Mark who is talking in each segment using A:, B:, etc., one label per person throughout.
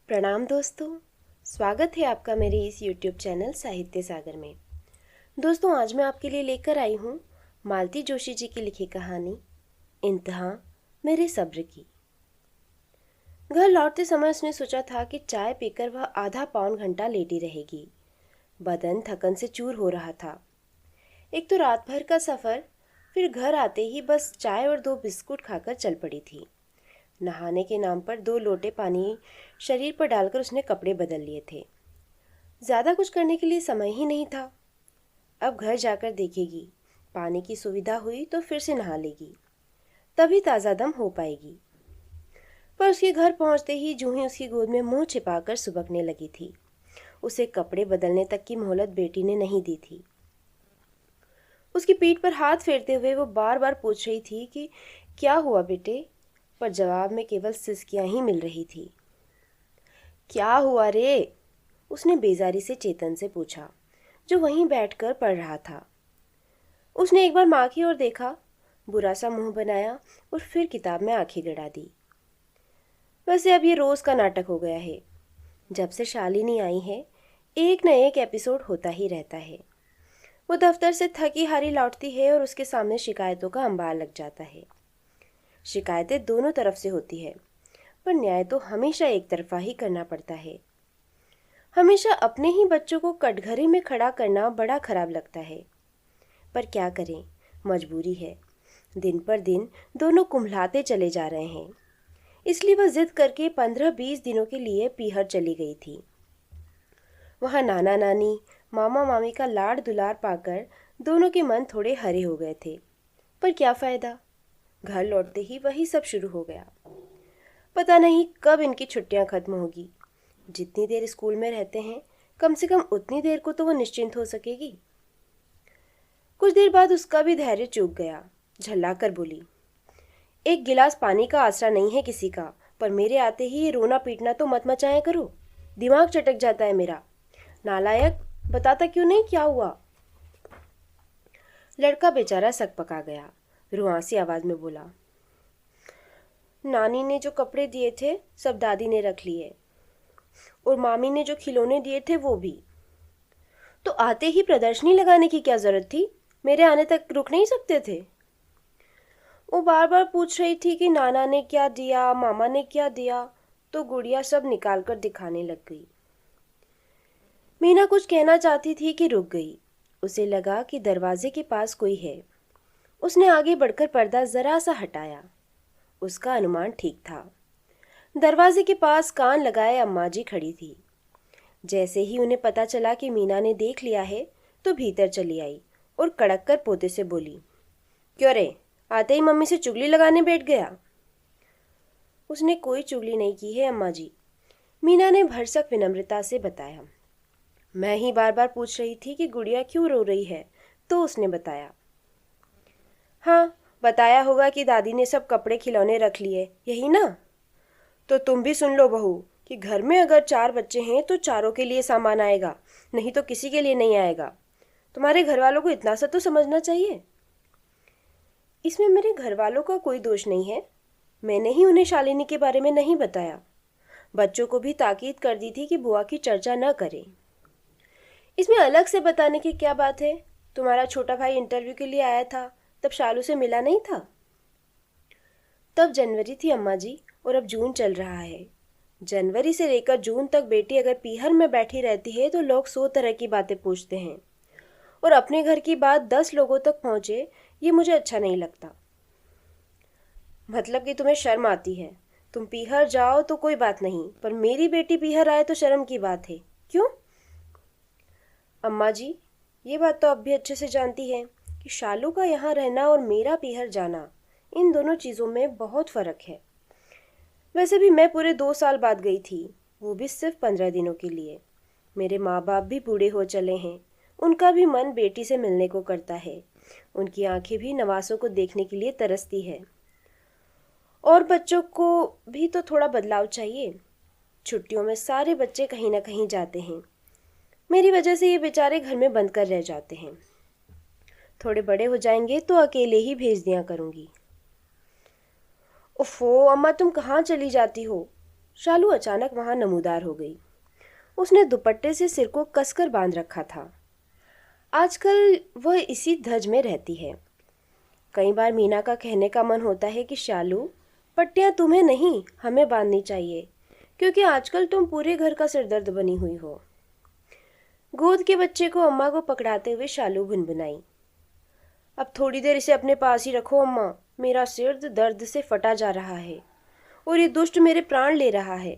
A: प्रणाम दोस्तों। स्वागत है आपका मेरे इस YouTube चैनल साहित्य सागर में। दोस्तों, आज मैं आपके लिए लेकर आई हूँ मालती जोशी जी की लिखी कहानी इंतहा मेरे सब्र की। घर लौटते समय उसने सोचा था कि चाय पीकर वह आधा पौन घंटा लेटी रहेगी। बदन थकन से चूर हो रहा था। एक तो रात भर का सफ़र, फिर घर आते ही बस चाय और 2 बिस्कुट खाकर चल पड़ी थी। नहाने के नाम पर 2 लोटे पानी शरीर पर डालकर उसने कपड़े बदल लिए थे। ज़्यादा कुछ करने के लिए समय ही नहीं था। अब घर जाकर देखेगी, पानी की सुविधा हुई तो फिर से नहा लेगी, तभी ताज़ा दम हो पाएगी। पर उसके घर पहुंचते ही जूही उसकी गोद में मुंह छिपाकर सुबकने लगी थी। उसे कपड़े बदलने तक की मोहलत बेटी ने नहीं दी थी। उसकी पीठ पर हाथ फेरते हुए वो बार बार पूछ रही थी कि क्या हुआ बेटे, पर जवाब में केवल सिसकियां ही मिल रही थी। क्या हुआ रे? उसने बेजारी से चेतन से पूछा, जो वहीं बैठकर पढ़ रहा था। उसने एक बार माँ की ओर देखा, बुरा सा मुंह बनाया और फिर किताब में आंखें गड़ा दी। वैसे अब ये रोज का नाटक हो गया है। जब से शालिनी आई है, एक न एक एपिसोड होता ही रहता है। वो दफ्तर से थकी हारी लौटती है और उसके सामने शिकायतों का अंबार लग जाता है। शिकायतें दोनों तरफ से होती है, पर न्याय तो हमेशा एक तरफा ही करना पड़ता है। हमेशा अपने ही बच्चों को कटघरे में खड़ा करना बड़ा खराब लगता है, पर क्या करें, मजबूरी है। दिन पर दिन दोनों कुम्हलाते चले जा रहे हैं। इसलिए वह जिद करके 15-20 दिनों के लिए पीहर चली गई थी। वहाँ नाना नानी, मामा मामी का लाड़ दुलार पाकर दोनों के मन थोड़े हरे हो गए थे। पर क्या फायदा, घर लौटते ही वही सब शुरू हो गया। पता नहीं कब इनकी छुट्टियां खत्म होगी। जितनी देर स्कूल में रहते हैं, कम से कम उतनी देर को तो वो निश्चिंत हो सकेगी। कुछ देर बाद उसका भी धैर्य चूक गया। झल्लाकर बोली, एक गिलास पानी का आसरा नहीं है किसी का, पर मेरे आते ही ये रोना पीटना तो मत मचाया करो। दिमाग चटक जाता है मेरा। नालायक, बताता क्यों नहीं क्या हुआ? लड़का बेचारा सकपका गया। रुआंसी आवाज में बोला, नानी ने जो कपड़े दिए थे सब दादी ने रख लिए, और मामी ने जो खिलौने दिए थे वो भी। तो आते ही प्रदर्शनी लगाने की क्या जरूरत थी? मेरे आने तक रुक नहीं सकते थे? वो बार बार पूछ रही थी कि नाना ने क्या दिया, मामा ने क्या दिया, तो गुड़िया सब निकाल कर दिखाने लग गई। मीना कुछ कहना चाहती थी कि रुक गई। उसे लगा कि दरवाजे के पास कोई है। उसने आगे बढ़कर पर्दा जरा सा हटाया। उसका अनुमान ठीक था। दरवाजे के पास कान लगाए अम्मा जी खड़ी थी। जैसे ही उन्हें पता चला कि मीना ने देख लिया है, तो भीतर चली आई और कड़क कर पोते से बोली, क्यों रे, आते ही मम्मी से चुगली लगाने बैठ गया? उसने कोई चुगली नहीं की है अम्मा जी, मीना ने भरसक विनम्रता से बताया। मैं ही बार बार पूछ रही थी कि गुड़िया क्यों रो रही है, तो उसने बताया। हाँ, बताया होगा कि दादी ने सब कपड़े खिलौने रख लिए, यही ना? तो तुम भी सुन लो बहू, कि घर में अगर 4 बच्चे हैं तो चारों के लिए सामान आएगा, नहीं तो किसी के लिए नहीं आएगा। तुम्हारे घर वालों को इतना सा तो समझना चाहिए। इसमें मेरे घर वालों का कोई दोष नहीं है। मैंने ही उन्हें शालिनी के बारे में नहीं बताया। बच्चों को भी ताकीद कर दी थी कि बुआ की चर्चा न करें। इसमें अलग से बताने की क्या बात है? तुम्हारा छोटा भाई इंटरव्यू के लिए आया था, तब शालू से मिला नहीं था? तब जनवरी थी अम्मा जी, और अब जून चल रहा है। जनवरी से लेकर जून तक बेटी अगर पीहर में बैठी रहती है तो लोग 100 तरह की बातें पूछते हैं, और अपने घर की बात 10 लोगों तक पहुंचे, ये मुझे अच्छा नहीं लगता। मतलब कि तुम्हें शर्म आती है। तुम पीहर जाओ तो कोई बात नहीं, पर मेरी बेटी पीहर आए तो शर्म की बात है। क्यों? अम्मा जी, ये बात तो अब भी अच्छे से जानती है कि शालू का यहाँ रहना और मेरा पीहर जाना, इन दोनों चीज़ों में बहुत फ़र्क है। वैसे भी मैं पूरे 2 साल बाद गई थी, वो भी सिर्फ 15 दिनों के लिए। मेरे माँ बाप भी बूढ़े हो चले हैं, उनका भी मन बेटी से मिलने को करता है। उनकी आंखें भी नवासों को देखने के लिए तरसती है। और बच्चों को भी तो थोड़ा बदलाव चाहिए। छुट्टियों में सारे बच्चे कहीं ना कहीं जाते हैं। मेरी वजह से ये बेचारे घर में बंद कर रह जाते हैं। थोड़े बड़े हो जाएंगे तो अकेले ही भेज दिया करूँगी। ओफो अम्मा, तुम कहाँ चली जाती हो? शालू अचानक वहां नमूदार हो गई। उसने दुपट्टे से सिर को कसकर बांध रखा था। आजकल वह इसी धज में रहती है। कई बार मीना का कहने का मन होता है कि शालू, पट्टियां तुम्हें नहीं हमें बांधनी चाहिए, क्योंकि आजकल तुम पूरे घर का सिरदर्द बनी हुई हो। गोद के बच्चे को अम्मा को पकड़ाते हुए शालू गुनगुनाई, अब थोड़ी देर इसे अपने पास ही रखो अम्मा, मेरा सिर दर्द से फटा जा रहा है और ये दुष्ट मेरे प्राण ले रहा है।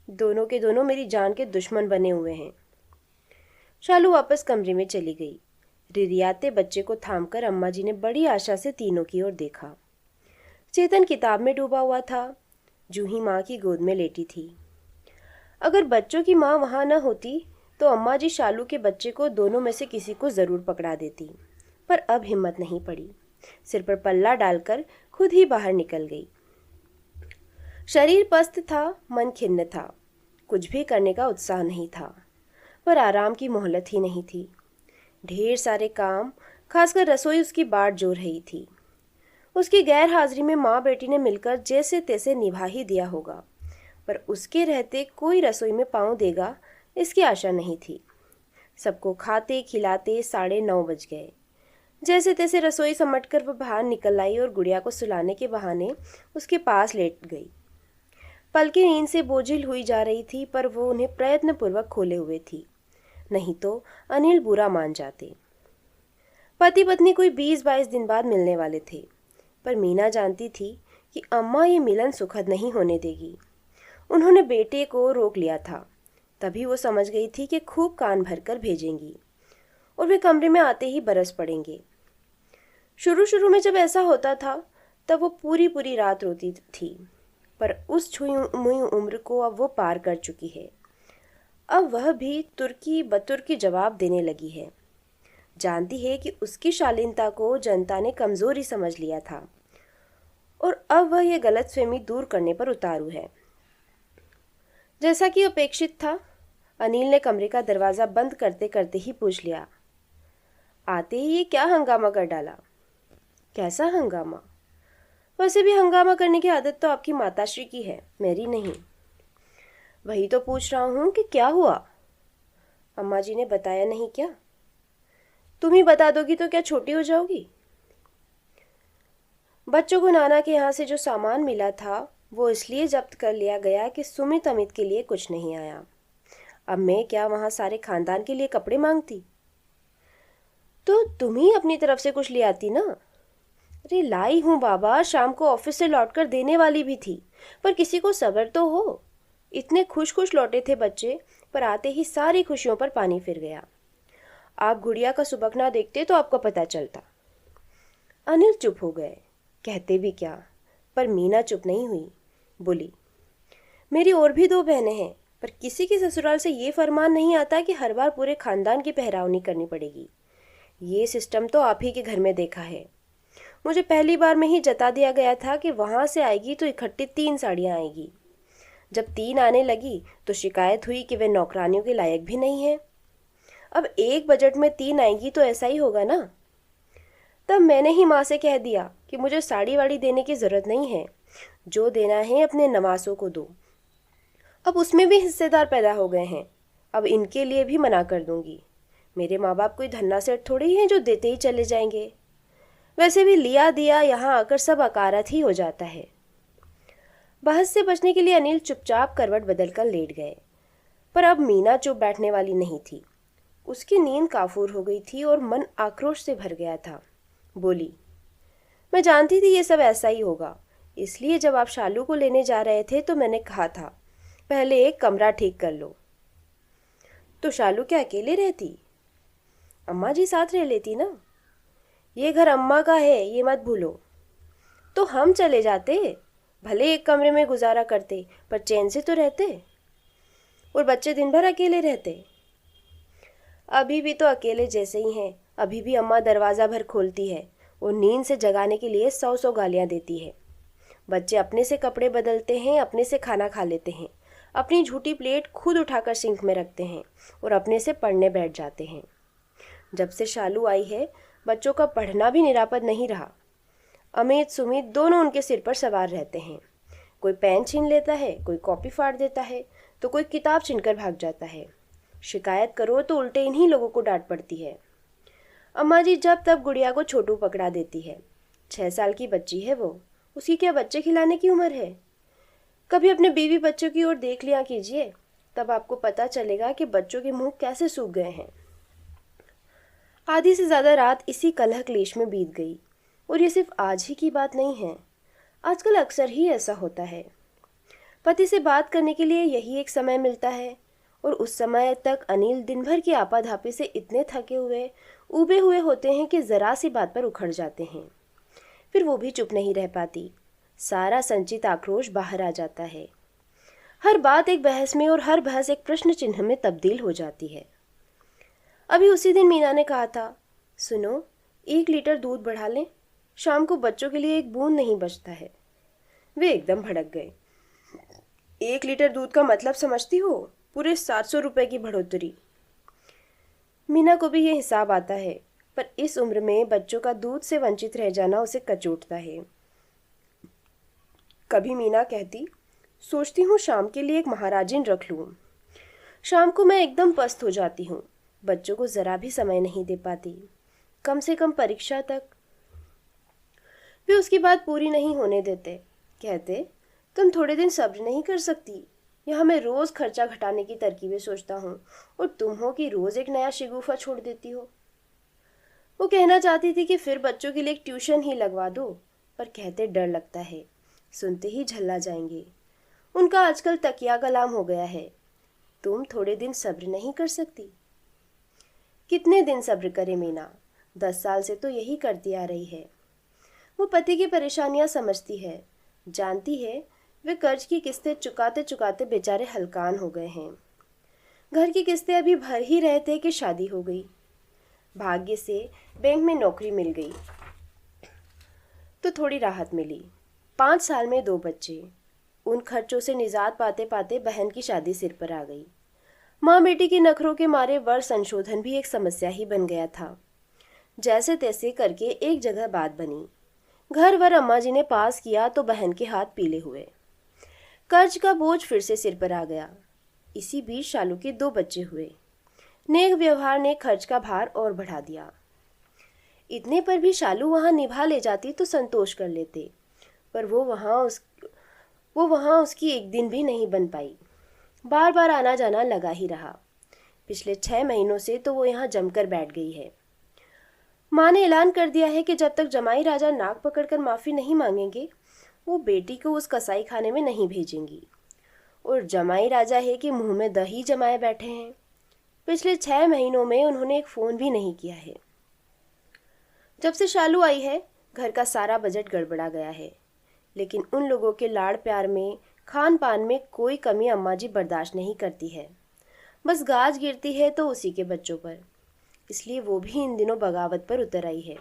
A: दोनों के दोनों मेरी जान के दुश्मन बने हुए हैं। शालू वापस कमरे में चली गई। रिरियाते बच्चे को थामकर अम्मा जी ने बड़ी आशा से तीनों की ओर देखा। चेतन किताब में डूबा हुआ था, जूही माँ की गोद में लेटी थी। अगर बच्चों की माँ वहाँ न होती तो अम्मा जी शालू के बच्चे को दोनों में से किसी को ज़रूर पकड़ा देती, पर अब हिम्मत नहीं पड़ी। सिर पर पल्ला डालकर खुद ही बाहर निकल गई। शरीर पस्त था, मन खिन्न था, कुछ भी करने का उत्साह नहीं था, पर आराम की मोहलत ही नहीं थी। ढेर सारे काम, खासकर रसोई उसकी बाट जोड़ रही थी। उसकी गैर हाजिरी में माँ बेटी ने मिलकर जैसे तैसे निभा ही दिया होगा, पर उसके रहते कोई रसोई में पाँव देगा इसकी आशा नहीं थी। सबको खाते खिलाते 9:30 बज गए। जैसे तैसे रसोई समटकर वह बाहर निकल आई और गुड़िया को सुलाने के बहाने उसके पास लेट गई। पलकें नींद से बोझिल हुई जा रही थी, पर वो उन्हें प्रयत्नपूर्वक खोले हुए थी, नहीं तो अनिल बुरा मान जाते। पति पत्नी कोई 20-22 दिन बाद मिलने वाले थे, पर मीना जानती थी कि अम्मा ये मिलन सुखद नहीं होने देगी। उन्होंने बेटे को रोक लिया था, तभी वो समझ गई थी कि खूब कान भरकर भेजेंगी और वे कमरे में आते ही बरस पड़ेंगे। शुरू शुरू में जब ऐसा होता था तब वो पूरी पूरी रात रोती थी, पर उस छुई मुई उम्र को अब वो पार कर चुकी है। अब वह भी तुर्की बतुर्की जवाब देने लगी है। जानती है कि उसकी शालीनता को जनता ने कमज़ोरी समझ लिया था और अब वह यह गलतफहमी दूर करने पर उतारू है। जैसा कि अपेक्षित था, अनिल ने कमरे का दरवाज़ा बंद करते करते ही पूछ लिया, आते ही ये क्या हंगामा कर डाला? कैसा हंगामा? वैसे भी हंगामा करने की आदत तो आपकी माताश्री की है, मेरी नहीं। वही तो पूछ रहा हूँ कि क्या हुआ? अम्मा जी ने बताया नहीं क्या? तुम ही बता दोगी तो क्या छोटी हो जाओगी? बच्चों को नाना के यहाँ से जो सामान मिला था वो इसलिए जब्त कर लिया गया कि सुमित अमित के लिए कुछ नहीं आया। अब मैं क्या वहाँ सारे खानदान के लिए कपड़े मांगती? तो तुम ही अपनी तरफ से कुछ ले आती ना। अरे लाई हूँ बाबा, शाम को ऑफिस से लौटकर देने वाली भी थी, पर किसी को सब्र तो हो। इतने खुश खुश लौटे थे बच्चे, पर आते ही सारी खुशियों पर पानी फिर गया। आप गुड़िया का सुबकना देखते तो आपको पता चलता। अनिल चुप हो गए, कहते भी क्या, पर मीना चुप नहीं हुई। बोली, मेरी और भी 2 बहनें हैं, पर किसी के ससुराल से ये फरमान नहीं आता कि हर बार पूरे खानदान की पहरावनी करनी पड़ेगी। ये सिस्टम तो आप ही के घर में देखा है। मुझे पहली बार में ही जता दिया गया था कि वहाँ से आएगी तो इकट्ठी 3 साड़ियाँ आएगी। जब 3 आने लगी तो शिकायत हुई कि वे नौकरानियों के लायक भी नहीं है। अब एक बजट में 3 आएगी तो ऐसा ही होगा ना। तब मैंने ही माँ से कह दिया कि मुझे साड़ी वाड़ी देने की ज़रूरत नहीं है, जो देना है अपने नवासों को दो। अब उसमें भी हिस्सेदार पैदा हो गए हैं, अब इनके लिए भी मना कर दूंगी। मेरे माँ बाप कोई धन्ना सेठ थोड़े ही हैं जो देते ही चले जाएंगे। वैसे भी लिया दिया यहाँ आकर सब अकारत ही हो जाता है। बहस से बचने के लिए अनिल चुपचाप करवट बदलकर लेट गए, पर अब मीना चुप बैठने वाली नहीं थी। उसकी नींद काफूर हो गई थी और मन आक्रोश से भर गया था। बोली, मैं जानती थी ये सब ऐसा ही होगा, इसलिए जब आप शालू को लेने जा रहे थे तो मैंने कहा था पहले एक कमरा ठीक कर लो। तो शालू क्या अकेले रहती? अम्मा जी साथ रह लेती ना। ये घर अम्मा का है, ये मत भूलो। तो हम चले जाते, भले एक कमरे में गुजारा करते, पर चैन से तो रहते। और बच्चे दिन भर अकेले रहते। अभी भी तो अकेले जैसे ही हैं। अभी भी अम्मा दरवाज़ा भर खोलती है और नींद से जगाने के लिए 100 गालियाँ देती है। बच्चे अपने से कपड़े बदलते हैं, अपने से खाना खा लेते हैं, अपनी झूठी प्लेट खुद उठाकर सिंक में रखते हैं और अपने से पढ़ने बैठ जाते हैं। जब से शालू आई है बच्चों का पढ़ना भी निरापद नहीं रहा। अमित सुमित दोनों उनके सिर पर सवार रहते हैं। कोई पेन छीन लेता है, कोई कॉपी फाड़ देता है, तो कोई किताब छीनकर भाग जाता है। शिकायत करो तो उल्टे इन्हीं लोगों को डांट पड़ती है। अम्मा जी जब तब गुड़िया को छोटू पकड़ा देती है। 6 साल की बच्ची है वो, उसकी क्या बच्चे खिलाने की उम्र है। कभी अपने बीवी बच्चों की ओर देख लिया कीजिए, तब आपको पता चलेगा कि बच्चों के मुंह कैसे सूख गए हैं। आधी से ज़्यादा रात इसी कलह क्लेश में बीत गई। और ये सिर्फ आज ही की बात नहीं है, आजकल अक्सर ही ऐसा होता है। पति से बात करने के लिए यही एक समय मिलता है, और उस समय तक अनिल दिन भर की आपाधापी से इतने थके हुए ऊबे हुए होते हैं कि ज़रा सी बात पर उखड़ जाते हैं। फिर वो भी चुप नहीं रह पाती, सारा संचित आक्रोश बाहर आ जाता है। हर बात एक बहस में और हर बहस एक प्रश्न चिन्ह में तब्दील हो जाती है। अभी उसी दिन मीना ने कहा था, सुनो 1 लीटर दूध बढ़ा लें, शाम को बच्चों के लिए एक बूंद नहीं बचता है। वे एकदम भड़क गए। 1 लीटर दूध का मतलब समझती हो? पूरे 700 रुपए की बढ़ोतरी। मीना को भी ये हिसाब आता है, पर इस उम्र में बच्चों का दूध से वंचित रह जाना उसे कचोटता है। कभी मीना कहती, सोचती हूँ शाम के लिए एक महाराजिन रख लूँ। शाम को मैं एकदम पस्त हो जाती हूँ, बच्चों को ज़रा भी समय नहीं दे पाती, कम से कम परीक्षा तक। वे उसकी बात पूरी नहीं होने देते, कहते, तुम थोड़े दिन सब्र नहीं कर सकती? यहाँ मैं रोज़ खर्चा घटाने की तरकीबें सोचता हूँ और तुम हो कि रोज़ एक नया शिगुफा छोड़ देती हो। वो कहना चाहती थी कि फिर बच्चों के लिए एक ट्यूशन ही लगवा दो, पर कहते डर लगता है, सुनते ही झल्ला जाएंगे। उनका आजकल तकिया कलाम हो गया है। तुम थोड़े दिन सब्र नहीं कर सकती? कितने दिन सब्र करे मीना, 10 साल से तो यही करती आ रही है। वो पति की परेशानियां समझती है, जानती है वे कर्ज की किस्तें चुकाते चुकाते बेचारे हलकान हो गए हैं। घर की किस्तें अभी भर ही रहे थे कि शादी हो गई। भाग्य से बैंक में नौकरी मिल गई तो थोड़ी राहत मिली। 5 साल में 2 बच्चे। उन खर्चों से निजात पाते पाते बहन की शादी सिर पर आ गई। माँ बेटी के नखरों के मारे वर्ष संशोधन भी एक समस्या ही बन गया था। जैसे तैसे करके एक जगह बात बनी। घर वर अम्मा जी ने पास किया तो बहन के हाथ पीले हुए। कर्ज का बोझ फिर से सिर पर आ गया। इसी बीच शालू के 2 बच्चे हुए। नेक व्यवहार ने खर्च का भार और बढ़ा दिया। इतने पर भी शालू वहां निभा ले जाती तो संतोष कर लेते, पर वो वहां उसकी एक दिन भी नहीं बन पाई। बार बार आना जाना लगा ही रहा। पिछले 6 महीनों से तो वो यहाँ जमकर बैठ गई है। माँ ने ऐलान कर दिया है कि जब तक जमाई राजा नाक पकड़कर माफ़ी नहीं मांगेंगे, वो बेटी को उस कसाई खाने में नहीं भेजेंगी। और जमाई राजा है कि मुंह में दही जमाए बैठे हैं। पिछले 6 महीनों में उन्होंने एक फ़ोन भी नहीं किया है। जब से शालू आई है, घर का सारा बजट गड़बड़ा गया है, लेकिन उन लोगों के लाड़ प्यार में, खान पान में कोई कमी अम्मा जी बर्दाश्त नहीं करती है। बस गाज गिरती है तो उसी के बच्चों पर, इसलिए वो भी इन दिनों बगावत पर उतर आई है।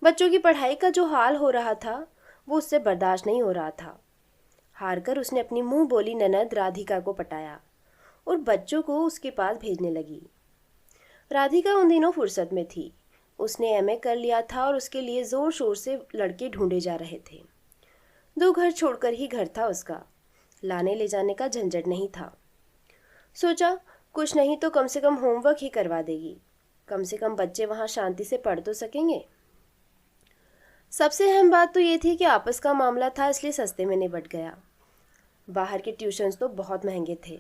A: बच्चों की पढ़ाई का जो हाल हो रहा था वो उससे बर्दाश्त नहीं हो रहा था। हारकर उसने अपनी मुंह बोली ननद राधिका को पटाया और बच्चों को उसके पास भेजने लगी। राधिका उन दिनों फुर्सत में थी। उसने एमए कर लिया था और उसके लिए जोर शोर से लड़के ढूंढे जा रहे थे। 2 घर छोड़कर ही घर था उसका, लाने ले जाने का झंझट नहीं था। सोचा कुछ नहीं तो कम से कम होमवर्क ही करवा देगी, कम से कम बच्चे वहाँ शांति से पढ़ तो सकेंगे। सबसे अहम बात तो ये थी कि आपस का मामला था, इसलिए सस्ते में निपट गया। बाहर के ट्यूशन्स तो बहुत महंगे थे।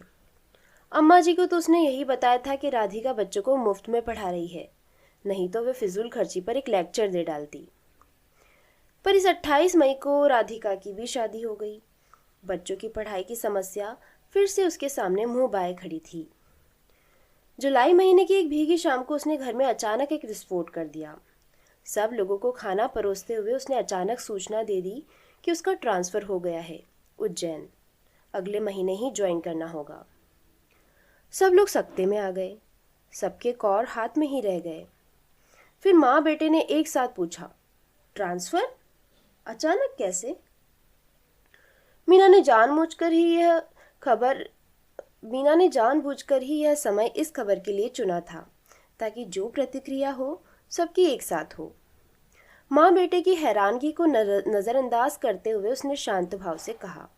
A: अम्मा जी को तो उसने यही बताया था कि राधिका बच्चों को मुफ्त में पढ़ा रही है, नहीं तो वे फिजूल खर्ची पर एक लेक्चर दे डालती। पर इस 28 मई को राधिका की भी शादी हो गई। बच्चों की पढ़ाई की समस्या फिर से उसके सामने मुंह बाए खड़ी थी। जुलाई महीने की एक भीगी शाम को उसने घर में अचानक एक विस्फोट कर दिया। सब लोगों को खाना परोसते हुए उसने अचानक सूचना दे दी कि उसका ट्रांसफ़र हो गया है उज्जैन, अगले महीने ही ज्वाइन करना होगा। सब लोग सकते में आ गए, सबके कौर हाथ में ही रह गए। फिर माँ बेटे ने एक साथ पूछा, ट्रांसफ़र? अचानक कैसे? मीना ने जानबूझकर ही यह समय इस खबर के लिए चुना था, ताकि जो प्रतिक्रिया हो सबकी एक साथ हो। माँ बेटे की हैरानगी को नज़रअंदाज करते हुए उसने शांत भाव से कहा,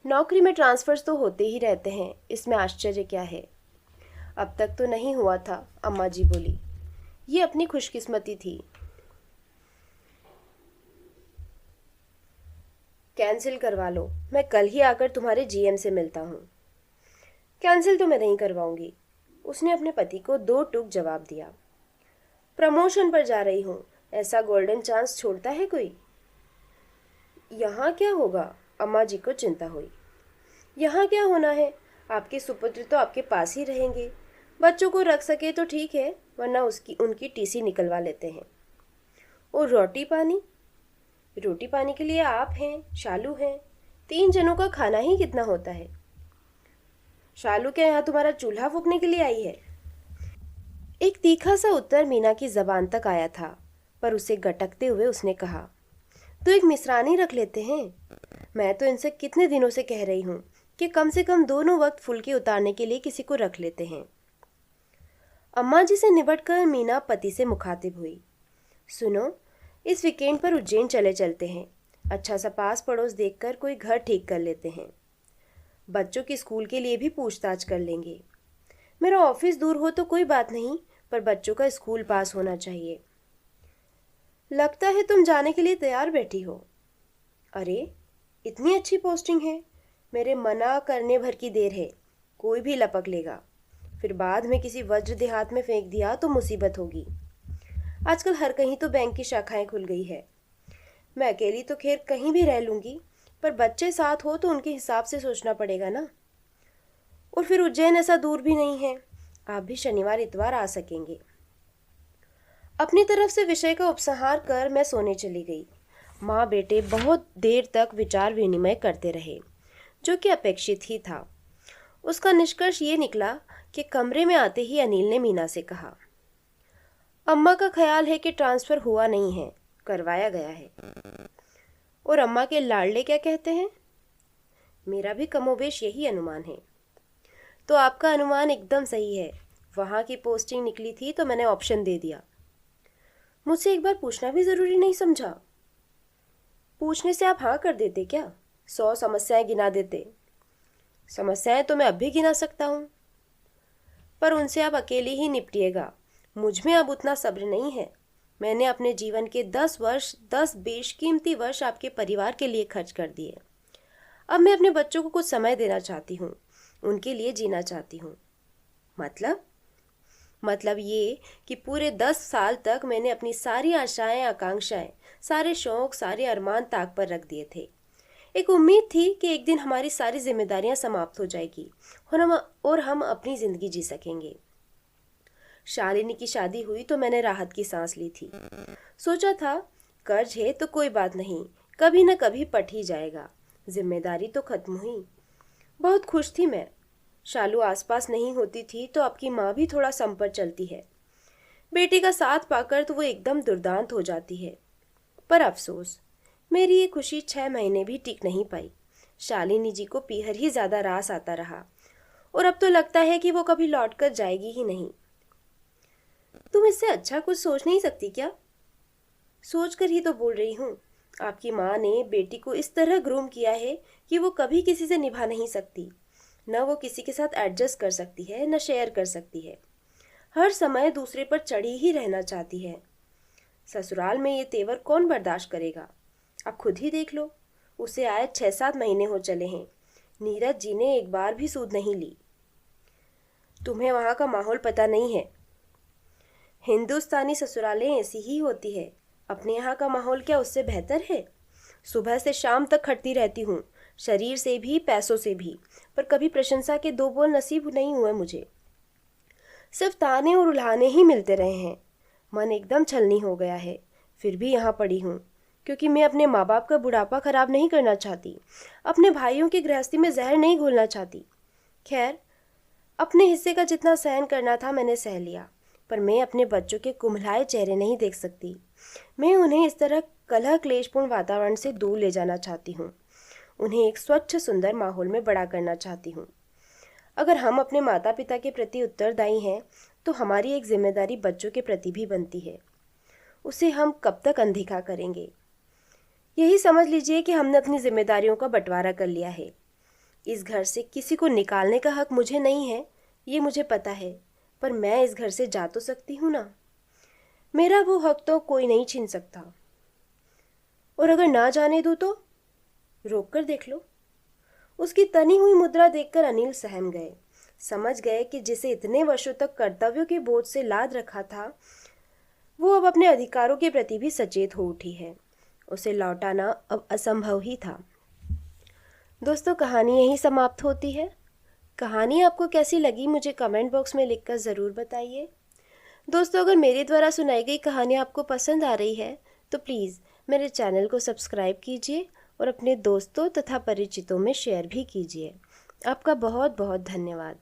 A: नौकरी में ट्रांसफर्स तो होते ही रहते हैं, इसमें आश्चर्य क्या है। अब तक तो नहीं हुआ था, अम्मा जी बोली। ये अपनी खुशकिस्मती थी। कैंसिल करवा लो, मैं कल ही आकर तुम्हारे जीएम से मिलता हूँ। कैंसिल तो मैं नहीं करवाऊंगी, उसने अपने पति को दो टूक जवाब दिया। प्रमोशन पर जा रही हूँ, ऐसा गोल्डन चांस छोड़ता है कोई। यहाँ क्या होगा, अम्मा जी को चिंता हुई। यहाँ क्या होना है, आपके सुपुत्र तो आपके पास ही रहेंगे। बच्चों को रख सके तो ठीक है, वरना उनकी टीसी निकलवा लेते हैं। और रोटी पानी? रोटी पानी के लिए आप हैं, शालू हैं। 3 जनों का खाना ही कितना होता है। शालू क्या यहाँ तुम्हारा चूल्हा फूकने के लिए आई है? एक तीखा सा उत्तर मीना की जबान तक आया था, पर उसे गटकते हुए उसने कहा, तो एक मिसरानी रख लेते हैं। मैं तो इनसे कितने दिनों से कह रही हूँ कि कम से कम दोनों वक्त फुलकी उतारने के लिए किसी को रख लेते हैं। अम्मा जी से निबटकर मीना पति से मुखातिब हुई। सुनो, इस वीकेंड पर उज्जैन चले चलते हैं। अच्छा सा पास पड़ोस देखकर कोई घर ठीक कर लेते हैं। बच्चों के स्कूल के लिए भी पूछताछ कर लेंगे। मेरा ऑफिस दूर हो तो कोई बात नहीं, पर बच्चों का स्कूल पास होना चाहिए। लगता है तुम जाने के लिए तैयार बैठी हो। अरे, इतनी अच्छी पोस्टिंग है, मेरे मना करने भर की देर है। कोई भी लपक लेगा, फिर बाद में किसी वज्र देहात में फेंक दिया तो मुसीबत होगी। आजकल हर कहीं तो बैंक की शाखाएं खुल गई है। मैं अकेली तो खैर कहीं भी रह लूंगी, पर बच्चे साथ हो तो उनके हिसाब से सोचना पड़ेगा ना। और फिर उज्जैन ऐसा दूर भी नहीं है, आप भी शनिवार इतवार आ सकेंगे। अपनी तरफ से विषय का उपसंहार कर मैं सोने चली गई। माँ बेटे बहुत देर तक विचार विनिमय करते रहे, जो कि अपेक्षित ही था। उसका निष्कर्ष ये निकला कि कमरे में आते ही अनिल ने मीना से कहा, अम्मा का ख्याल है कि ट्रांसफ़र हुआ नहीं है, करवाया गया है। और अम्मा के लाडले क्या कहते हैं? मेरा भी कमोबेश यही अनुमान है। तो आपका अनुमान एकदम सही है। वहाँ की पोस्टिंग निकली थी तो मैंने ऑप्शन दे दिया। मुझसे एक बार पूछना भी ज़रूरी नहीं समझा? पूछने से आप हाँ कर देते क्या? 100 समस्याएं गिना देते। समस्याएं तो मैं अब भी गिना सकता हूँ, पर उनसे आप अकेले ही निपटिएगा। मुझ में अब उतना सब्र नहीं है। मैंने अपने जीवन के 10 बेशकीमती वर्ष आपके परिवार के लिए खर्च कर दिए। अब मैं अपने बच्चों को कुछ समय देना चाहती हूँ, उनके लिए जीना चाहती हूँ। मतलब ये कि पूरे 10 साल तक मैंने अपनी सारी आशाएं, आकांक्षाएं, सारे शौक, सारे अरमान ताक पर रख दिए थे। एक उम्मीद थी कि एक दिन हमारी सारी जिम्मेदारियां समाप्त हो जाएगी और हम अपनी ज़िंदगी जी सकेंगे। शालिनी की शादी हुई तो मैंने राहत की सांस ली थी। सोचा था कर्ज है तो कोई बात नहीं, कभी न कभी पट ही जाएगा। जिम्मेदारी तो खत्म हुई। बहुत खुश थी मैं। शालू आसपास नहीं होती थी तो आपकी माँ भी थोड़ा सम पर चलती है। बेटी का साथ पाकर तो वो एकदम दुर्दांत हो जाती है। पर अफसोस, मेरी ये खुशी 6 महीने भी टिक नहीं पाई। शालिनी जी को पीहर ही ज़्यादा रास आता रहा और अब तो लगता है कि वो कभी लौट कर जाएगी ही नहीं। तुम इससे अच्छा कुछ सोच नहीं सकती क्या? सोच कर ही तो बोल रही हूँ। आपकी माँ ने बेटी को इस तरह ग्रूम किया है कि वो कभी किसी से निभा नहीं सकती। न वो किसी के साथ एडजस्ट कर सकती है, न शेयर कर सकती है। हर समय दूसरे पर चढ़ी ही रहना चाहती है। ससुराल में ये तेवर कौन बर्दाश्त करेगा? आप खुद ही देख लो, उसे आए 6-7 महीने हो चले हैं। नीरज जी ने एक बार भी सूद नहीं ली। तुम्हें वहाँ का माहौल पता नहीं है। हिंदुस्तानी ससुरालें ऐसी ही होती है। अपने यहाँ का माहौल क्या उससे बेहतर है? सुबह से शाम तक खटती रहती हूँ, शरीर से भी पैसों से भी, पर कभी प्रशंसा के 2 बोल नसीब नहीं हुए मुझे। सिर्फ ताने और उल्हाने ही मिलते रहे हैं। मन एकदम छलनी हो गया है। फिर भी यहाँ पड़ी हूँ, क्योंकि मैं अपने माँ बाप का बुढ़ापा खराब नहीं करना चाहती। अपने भाइयों की गृहस्थी में जहर नहीं घोलना चाहती। खैर, अपने हिस्से का जितना सहन करना था मैंने सह लिया, पर मैं अपने बच्चों के कुम्हलाए चेहरे नहीं देख सकती। मैं उन्हें इस तरह कलह क्लेशपूर्ण वातावरण से दूर ले जाना चाहती हूँ। उन्हें एक स्वच्छ सुंदर माहौल में बड़ा करना चाहती हूँ। अगर हम अपने माता पिता के प्रति उत्तरदायी हैं तो हमारी एक जिम्मेदारी बच्चों के प्रति भी बनती है। उसे हम कब तक अनदेखा करेंगे। यही समझ लीजिए कि हमने अपनी जिम्मेदारियों का बंटवारा कर लिया है। इस घर से किसी को निकालने का हक मुझे नहीं है, ये मुझे पता है, पर मैं इस घर से जा तो सकती हूँ ना। मेरा वो हक तो कोई नहीं छीन सकता। और अगर ना जाने दूँ तो? रोक कर देख लो। उसकी तनी हुई मुद्रा देखकर अनिल सहम गए। समझ गए कि जिसे इतने वर्षों तक कर्तव्यों के बोझ से लाद रखा था, वो अब अपने अधिकारों के प्रति भी सचेत हो उठी है। उसे लौटाना अब असंभव ही था। दोस्तों, कहानी यहीं समाप्त होती है। कहानी आपको कैसी लगी मुझे कमेंट बॉक्स में लिखकर ज़रूर बताइए। दोस्तों, अगर मेरे द्वारा सुनाई गई कहानी आपको पसंद आ रही है तो प्लीज़ मेरे चैनल को सब्सक्राइब कीजिए और अपने दोस्तों तथा परिचितों में शेयर भी कीजिए। आपका बहुत बहुत धन्यवाद।